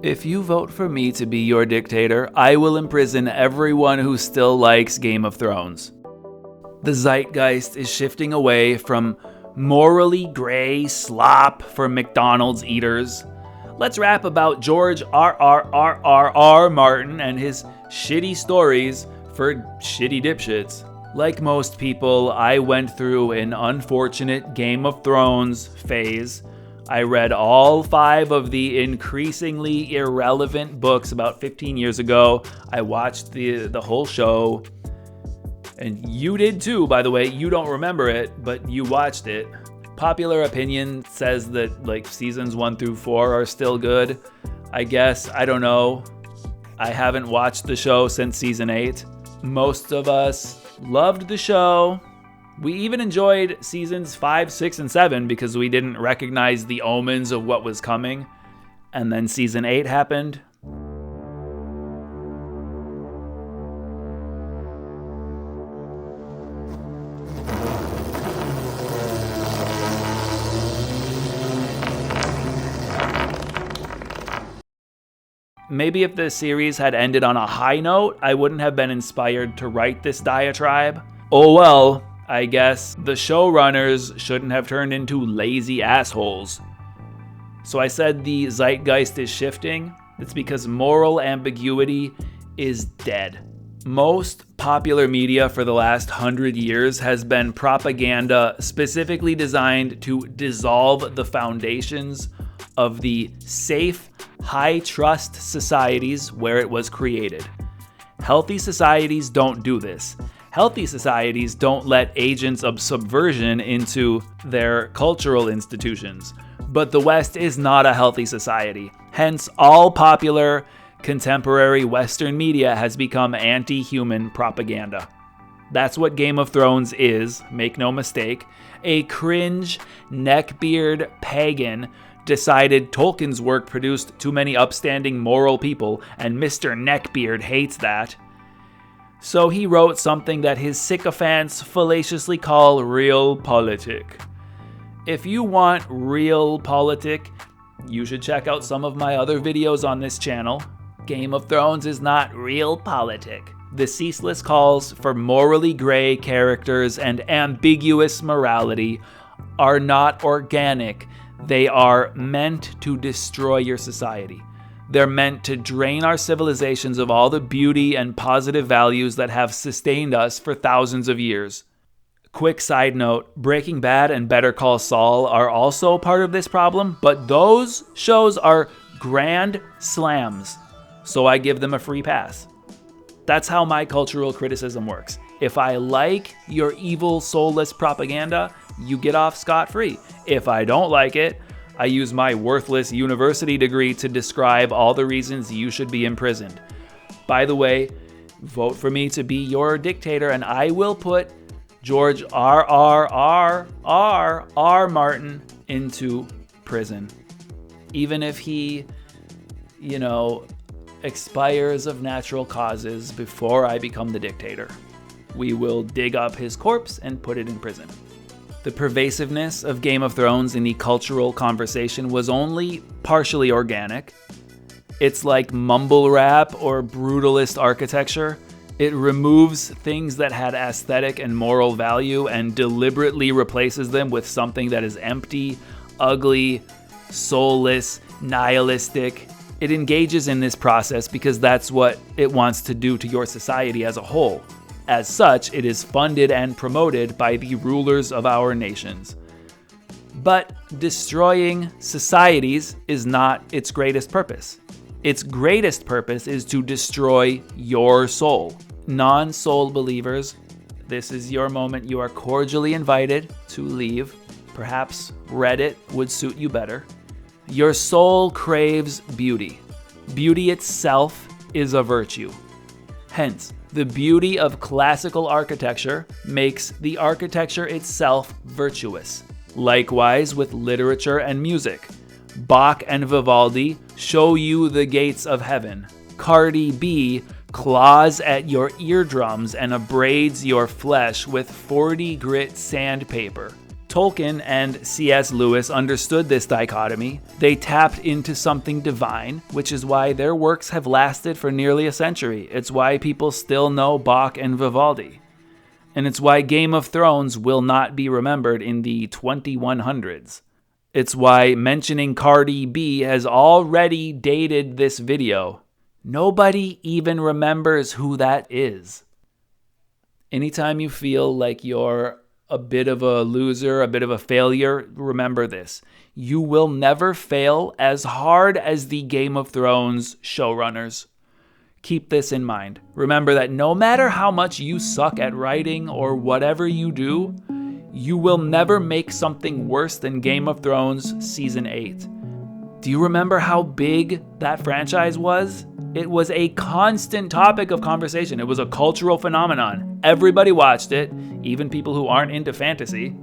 If you vote for me to be your dictator, I will imprison everyone who still likes Game of Thrones. The Zeitgeist is shifting away from morally gray slop for McDonald's eaters. Let's rap about George R. Martin and his shitty stories for shitty dipshits. Like most people, I went through an unfortunate Game of Thrones phase. I read all 5 of the increasingly irrelevant books about 15 years ago. I watched the whole show. And you did too, by the way. You don't remember it, but you watched it. Popular opinion says that seasons 1 through 4 are still good. I guess, I don't know. I haven't watched the show since season 8. Most of us loved the show. We even enjoyed seasons 5, 6, and 7 because we didn't recognize the omens of what was coming. And then season 8 happened. Maybe if the series had ended on a high note, I wouldn't have been inspired to write this diatribe. Oh well. I guess the showrunners shouldn't have turned into lazy assholes. So I said the zeitgeist is shifting. It's because moral ambiguity is dead. Most popular media for the last 100 years has been propaganda specifically designed to dissolve the foundations of the safe, high-trust societies where it was created. Healthy societies don't do this. Healthy societies don't let agents of subversion into their cultural institutions. But the West is not a healthy society. Hence, all popular contemporary Western media has become anti-human propaganda. That's what Game of Thrones is, make no mistake. A cringe, neckbeard pagan decided Tolkien's work produced too many upstanding moral people, and Mr. Neckbeard hates that. So he wrote something that his sycophants fallaciously call realpolitik. If you want realpolitik, you should check out some of my other videos on this channel. Game of Thrones is not realpolitik. The ceaseless calls for morally gray characters and ambiguous morality are not organic. They are meant to destroy your society. They're meant to drain our civilizations of all the beauty and positive values that have sustained us for thousands of years. Quick side note, Breaking Bad and Better Call Saul are also part of this problem, but those shows are grand slams, so I give them a free pass. That's how my cultural criticism works. If I like your evil, soulless propaganda, you get off scot-free. If I don't like it, I use my worthless university degree to describe all the reasons you should be imprisoned. By the way, vote for me to be your dictator and I will put George R. Martin into prison. Even if he, expires of natural causes before I become the dictator. We will dig up his corpse and put it in prison. The pervasiveness of Game of Thrones in the cultural conversation was only partially organic. It's like mumble rap or brutalist architecture. It removes things that had aesthetic and moral value and deliberately replaces them with something that is empty, ugly, soulless, nihilistic. It engages in this process because that's what it wants to do to your society as a whole. As such, it is funded and promoted by the rulers of our nations. But destroying societies is not its greatest purpose. Its greatest purpose is to destroy your soul. Non-soul believers, this is your moment. You are cordially invited to leave. Perhaps Reddit would suit you better. Your soul craves beauty. Beauty itself is a virtue. Hence, the beauty of classical architecture makes the architecture itself virtuous. Likewise with literature and music. Bach and Vivaldi show you the gates of heaven. Cardi B claws at your eardrums and abrades your flesh with 40 grit sandpaper. Tolkien and C.S. Lewis understood this dichotomy. They tapped into something divine, which is why their works have lasted for nearly a century. It's why people still know Bach and Vivaldi. And it's why Game of Thrones will not be remembered in the 2100s. It's why mentioning Cardi B has already dated this video. Nobody even remembers who that is. Anytime you feel like you're a bit of a loser, a bit of a failure, remember this. You will never fail as hard as the Game of Thrones showrunners. Keep this in mind. Remember that no matter how much you suck at writing or whatever you do, you will never make something worse than Game of Thrones Season 8. Do you remember how big that franchise was? It was a constant topic of conversation. It was a cultural phenomenon. Everybody watched it, even people who aren't into fantasy.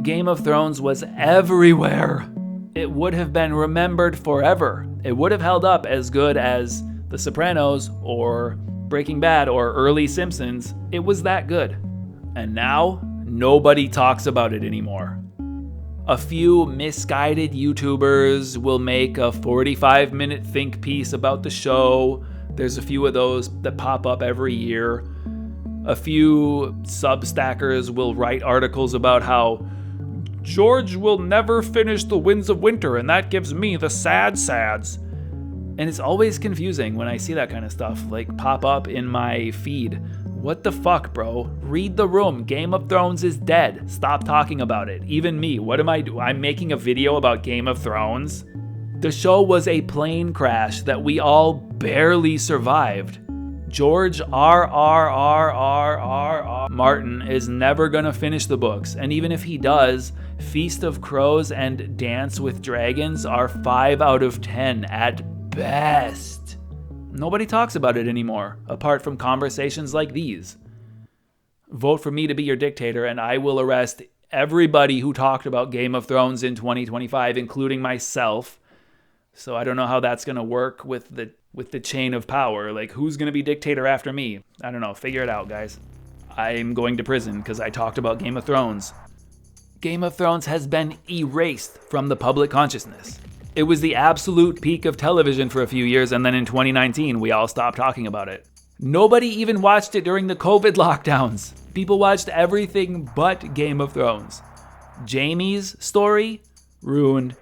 Game of Thrones was everywhere. It would have been remembered forever. It would have held up as good as The Sopranos or Breaking Bad or early Simpsons. It was that good. And now, nobody talks about it anymore. A few misguided YouTubers will make a 45-minute think piece about the show. There's a few of those that pop up every year. A few Substackers will write articles about how George will never finish The Winds of Winter, and that gives me the sads. And it's always confusing when I see that kind of stuff like pop up in my feed. What the fuck, bro? Read the room. Game of Thrones is dead. Stop talking about it. Even me, what am I doing? I'm making a video about Game of Thrones? The show was a plane crash that we all barely survived. George R.R.R.R.R. Martin is never gonna finish the books, and even if he does, Feast of Crows and Dance with Dragons are 5 out of 10 at best. Nobody talks about it anymore, apart from conversations like these. Vote for me to be your dictator, and I will arrest everybody who talked about Game of Thrones in 2025, including myself. So I don't know how that's going to work with the chain of power. Like, who's going to be dictator after me? I don't know. Figure it out, guys. I'm going to prison because I talked about Game of Thrones. Game of Thrones has been erased from the public consciousness. It was the absolute peak of television for a few years, and then in 2019, we all stopped talking about it. Nobody even watched it during the COVID lockdowns. People watched everything but Game of Thrones. Jaime's story? Ruined.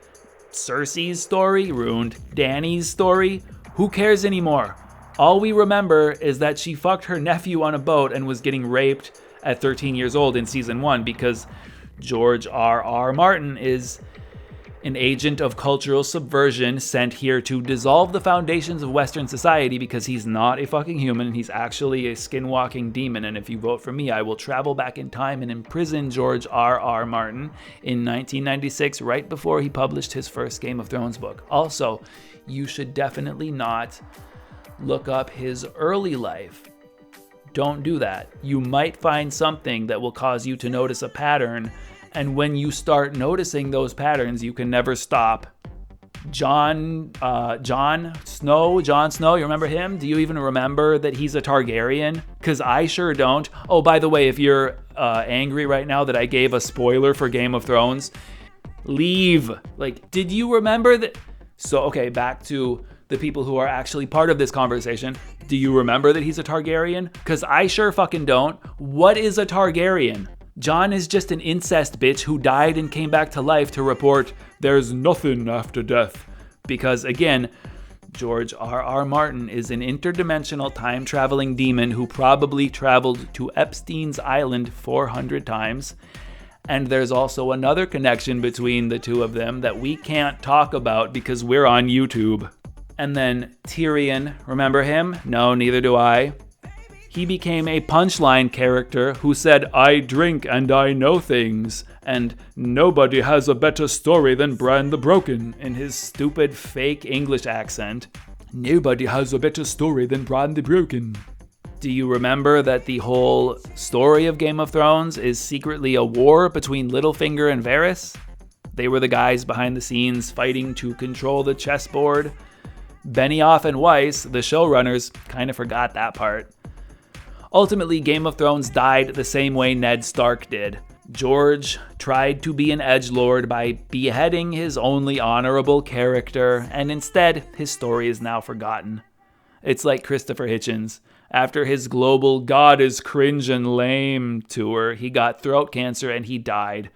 Cersei's story? Ruined. Dany's story? Who cares anymore? All we remember is that she fucked her nephew on a boat and was getting raped at 13 years old in season 1 because George R.R. Martin is an agent of cultural subversion sent here to dissolve the foundations of Western society because he's not a fucking human. He's actually a skinwalking demon. And if you vote for me, I will travel back in time and imprison George R.R. Martin in 1996, right before he published his first Game of Thrones book. Also, you should definitely not look up his early life. Don't do that. You might find something that will cause you to notice a pattern. And when you start noticing those patterns, you can never stop. Jon Snow, you remember him? Do you even remember that he's a Targaryen? Because I sure don't. Oh, by the way, if you're angry right now that I gave a spoiler for Game of Thrones, leave. Like, did you remember that? So, okay, back to the people who are actually part of this conversation. Do you remember that he's a Targaryen? Because I sure fucking don't. What is a Targaryen? Jon is just an incest bitch who died and came back to life to report there's nothing after death. Because again, George R.R. Martin is an interdimensional time-traveling demon who probably traveled to Epstein's Island 400 times. And there's also another connection between the two of them that we can't talk about because we're on YouTube. And then Tyrion, remember him? No, neither do I. He became a punchline character who said, "I drink and I know things," and "nobody has a better story than Bran the Broken," in his stupid fake English accent. Nobody has a better story than Bran the Broken. Do you remember that the whole story of Game of Thrones is secretly a war between Littlefinger and Varys? They were the guys behind the scenes fighting to control the chessboard. Benioff and Weiss, the showrunners, kind of forgot that part. Ultimately, Game of Thrones died the same way Ned Stark did. George tried to be an edgelord by beheading his only honorable character, and instead, his story is now forgotten. It's like Christopher Hitchens. After his global God is cringe and lame tour, he got throat cancer and he died.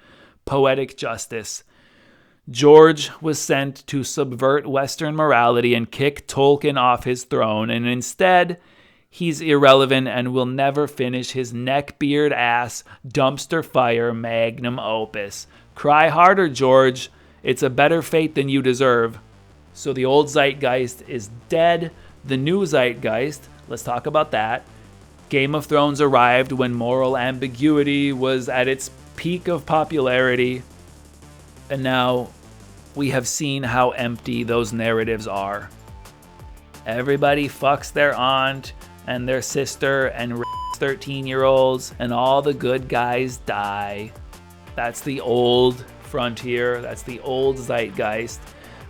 Poetic justice. George was sent to subvert Western morality and kick Tolkien off his throne, and instead, he's irrelevant and will never finish his neckbeard ass dumpster fire magnum opus. Cry harder, George. It's a better fate than you deserve. So the old Zeitgeist is dead. The new Zeitgeist, let's talk about that. Game of Thrones arrived when moral ambiguity was at its peak of popularity. And now we have seen how empty those narratives are. Everybody fucks their aunt and their sister and 13-year-olds, and all the good guys die. That's the old frontier. That's the old Zeitgeist.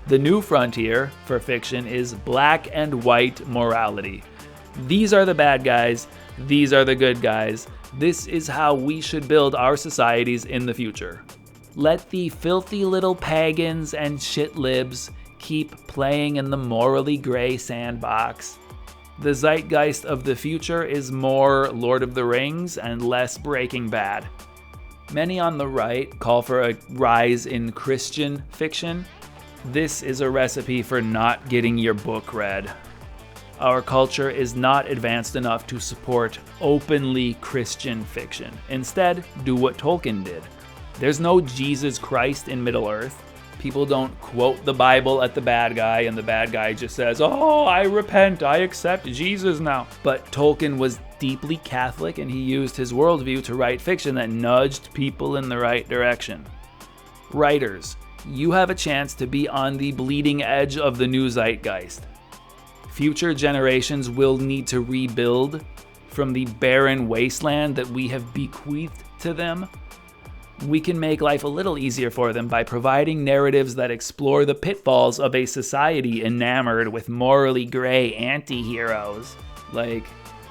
The new frontier for fiction is black and white morality. These are the bad guys. These are the good guys. This is how we should build our societies in the future. Let the filthy little pagans and shit libs keep playing in the morally gray sandbox. The Zeitgeist of the future is more Lord of the Rings and less Breaking Bad. Many on the right call for a rise in Christian fiction. This is a recipe for not getting your book read. Our culture is not advanced enough to support openly Christian fiction. Instead, do what Tolkien did. There's no Jesus Christ in Middle-earth. People don't quote the Bible at the bad guy, and the bad guy just says, "Oh, I repent, I accept Jesus now." But Tolkien was deeply Catholic, and he used his worldview to write fiction that nudged people in the right direction. Writers, you have a chance to be on the bleeding edge of the new Zeitgeist. Future generations will need to rebuild from the barren wasteland that we have bequeathed to them. We can make life a little easier for them by providing narratives that explore the pitfalls of a society enamored with morally gray anti-heroes. Like,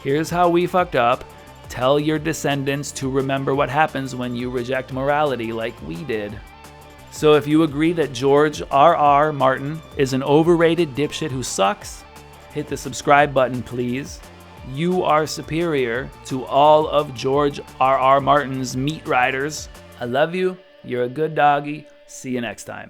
here's how we fucked up. Tell your descendants to remember what happens when you reject morality like we did. So if you agree that George R.R. Martin is an overrated dipshit who sucks, hit the subscribe button, please. You are superior to all of George R.R. Martin's meat riders. I love you. You're a good doggy. See you next time.